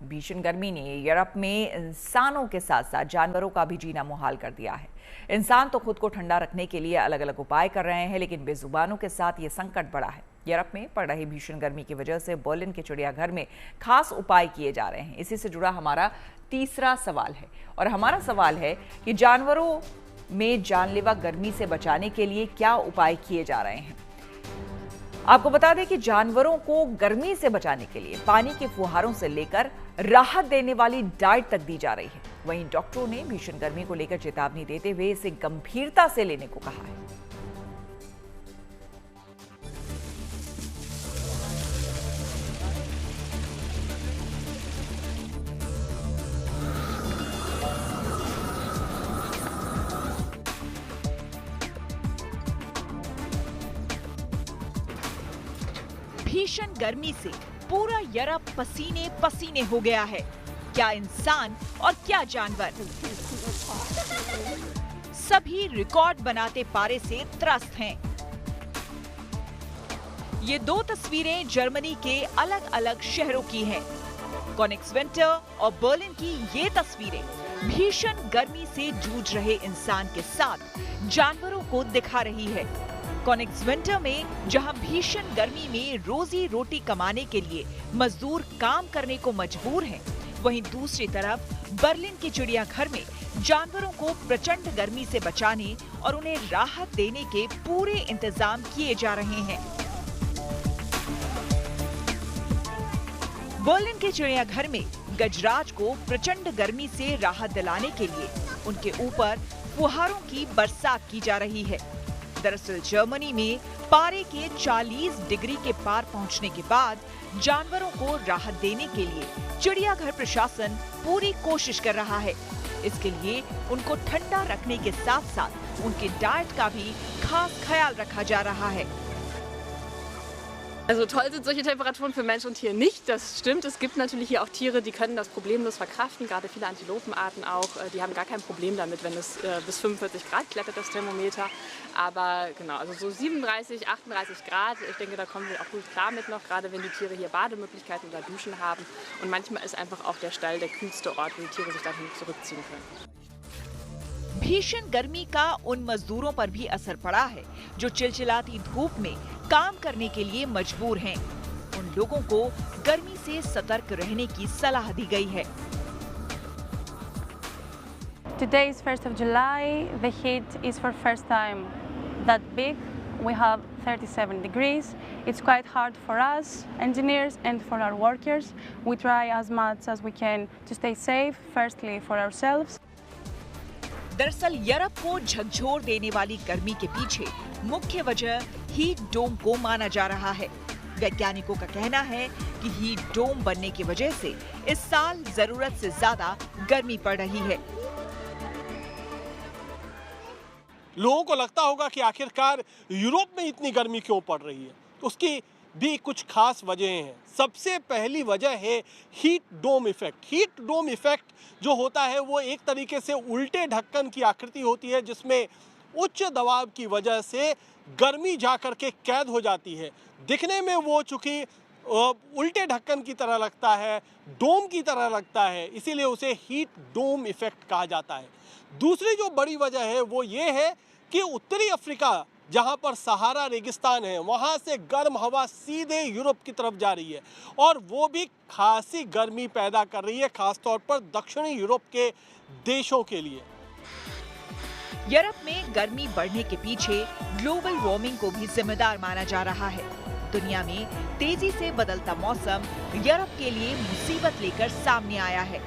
भीषण गर्मी ने यूरोप में इंसानों के साथ साथ जानवरों का भी जीना मुहाल कर दिया है। इंसान तो खुद को ठंडा रखने के लिए अलग अलग उपाय कर रहे हैं, लेकिन बेजुबानों के साथ ये संकट बढ़ा है। यूरोप में पड़ रही भीषण गर्मी की वजह से बर्लिन के चिड़ियाघर में खास उपाय किए जा रहे हैं। इसी से जुड़ा हमारा तीसरा सवाल है और हमारा सवाल है कि जानवरों में जानलेवा गर्मी से बचाने के लिए क्या उपाय किए जा रहे हैं। आपको बता दें कि जानवरों को गर्मी से बचाने के लिए पानी के फुहारों से लेकर राहत देने वाली डाइट तक दी जा रही है। वहीं डॉक्टरों ने भीषण गर्मी को लेकर चेतावनी देते हुए इसे गंभीरता से लेने को कहा है। भीषण गर्मी से पूरा यूरोप पसीने पसीने हो गया है। क्या इंसान और क्या जानवर, सभी रिकॉर्ड बनाते पारे से त्रस्त हैं। ये दो तस्वीरें जर्मनी के अलग अलग शहरों की हैं। कोनिग्सवेंटर और बर्लिन की ये तस्वीरें भीषण गर्मी से जूझ रहे इंसान के साथ जानवरों को दिखा रही है। कोनिग्सवेंटर में जहां भीषण गर्मी में रोजी रोटी कमाने के लिए मजदूर काम करने को मजबूर हैं, वहीं दूसरी तरफ बर्लिन के चिड़ियाघर में जानवरों को प्रचंड गर्मी से बचाने और उन्हें राहत देने के पूरे इंतजाम किए जा रहे हैं। बर्लिन के चिड़ियाघर में गजराज को प्रचंड गर्मी से राहत दिलाने के लिए उनके ऊपर फुहारों की बरसात की जा रही है। दरअसल जर्मनी में पारे के 40 डिग्री के पार पहुंचने के बाद जानवरों को राहत देने के लिए चिड़ियाघर प्रशासन पूरी कोशिश कर रहा है। इसके लिए उनको ठंडा रखने के साथ साथ उनके डाइट का भी खास ख्याल रखा जा रहा है। Also toll sind solche Temperaturen für Mensch und Tier nicht, das stimmt. Es gibt natürlich hier auch Tiere, die können das problemlos verkraften, gerade viele Antilopenarten auch. Die haben gar kein Problem damit, wenn es bis 45 Grad klettert, das Thermometer. Aber genau, also so 37, 38 Grad, ich denke, da kommen wir auch gut klar mit noch, gerade wenn die Tiere hier Bademöglichkeiten oder Duschen haben. Und manchmal ist einfach auch der Stall der kühlste Ort, wo die Tiere sich dann zurückziehen können. भीषण गर्मी का उन मजदूरों पर भी असर पड़ा है जो चिलचिलाती धूप में काम करने के लिए मजबूर हैं। उन लोगों को गर्मी से सतर्क रहने की सलाह दी गई है। Today is 1st of July. The heat is for first time that big. We have 37 degrees. It's quite hard for us engineers and for our workers. We try as much as we can to stay safe, firstly for ourselves. दरअसल Europe को झकझोर देने वाली गर्मी के पीछे मुख्य वजह हीट डोम को माना जा रहा है। वैज्ञानिकों का कहना है कि हीट डोम बनने की वजह से इस साल जरूरत से ज्यादा गर्मी पड़ रही है। लोगों को लगता होगा कि आखिरकार यूरोप में इतनी गर्मी क्यों पड़ रही है, उसकी भी कुछ खास वजहें हैं। सबसे पहली वजह है heat dome effect. Heat dome effect जो होता है वो एक तरीके से उल्टे ढक्कन की आकृति होती है, जिसमें उच्च दबाव की वजह से गर्मी जाकर के कैद हो जाती है। दिखने में वो चूंकि उल्टे ढक्कन की तरह लगता है, डोम की तरह लगता है, इसीलिए उसे हीट डोम इफेक्ट कहा जाता है। दूसरी जो बड़ी वजह है वो ये है कि उत्तरी अफ्रीका जहां पर सहारा रेगिस्तान है, वहां से गर्म हवा सीधे यूरोप की तरफ जा रही है और वो भी खासी गर्मी पैदा कर रही है, खासतौर पर दक्षिणी यूरोप के देशों के लिए। यूरोप में गर्मी बढ़ने के पीछे ग्लोबल वार्मिंग को भी जिम्मेदार माना जा रहा है। दुनिया में तेजी से बदलता मौसम यूरोप के लिए मुसीबत लेकर सामने आया है।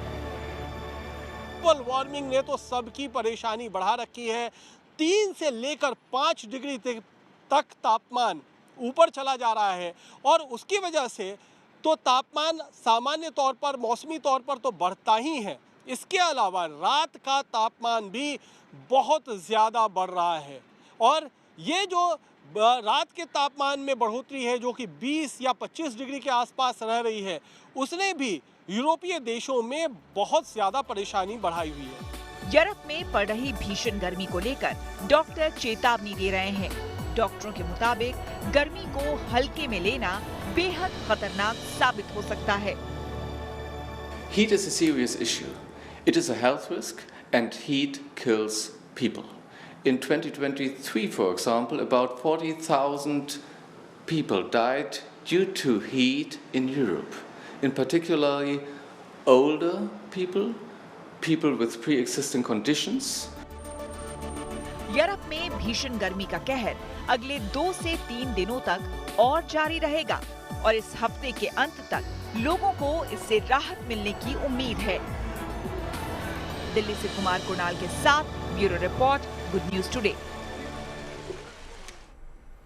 ग्लोबल वार्मिंग ने तो सबकी परेशानी बढ़ा रखी है। 3 से लेकर 5 डिग्री तक तापमान ऊपर चला जा रहा है और उसकी वजह से तो तापमान सामान्य तौर पर, मौसमी तौर पर तो बढ़ता ही है। इसके अलावा रात का तापमान भी बहुत ज़्यादा बढ़ रहा है और ये जो रात के तापमान में बढ़ोतरी है, जो कि 20 या 25 डिग्री के आसपास रह रही है, उसने भी यूरोपीय देशों में बहुत ज़्यादा परेशानी बढ़ाई हुई है। यूरोप में पड़ रही भीषण गर्मी को लेकर डॉक्टर चेतावनी दे रहे हैं। डॉक्टरों के मुताबिक गर्मी को हल्के में लेना बेहद खतरनाक साबित हो सकता है। Heat is a serious issue. It is a health risk, and heat kills people. In 2023, for example, about 40,000 people died due to heat in Europe, in particularly older people, people with pre-existing conditions. Europe में भीषण गर्मी का कहर अगले 2 से 3 दिनों तक और जारी रहेगा और इस हफ्ते के अंत तक लोगों को इससे राहत मिलने की उम्मीद है। दिल्ली से कुमार कुणाल के साथ bureau report, good news today.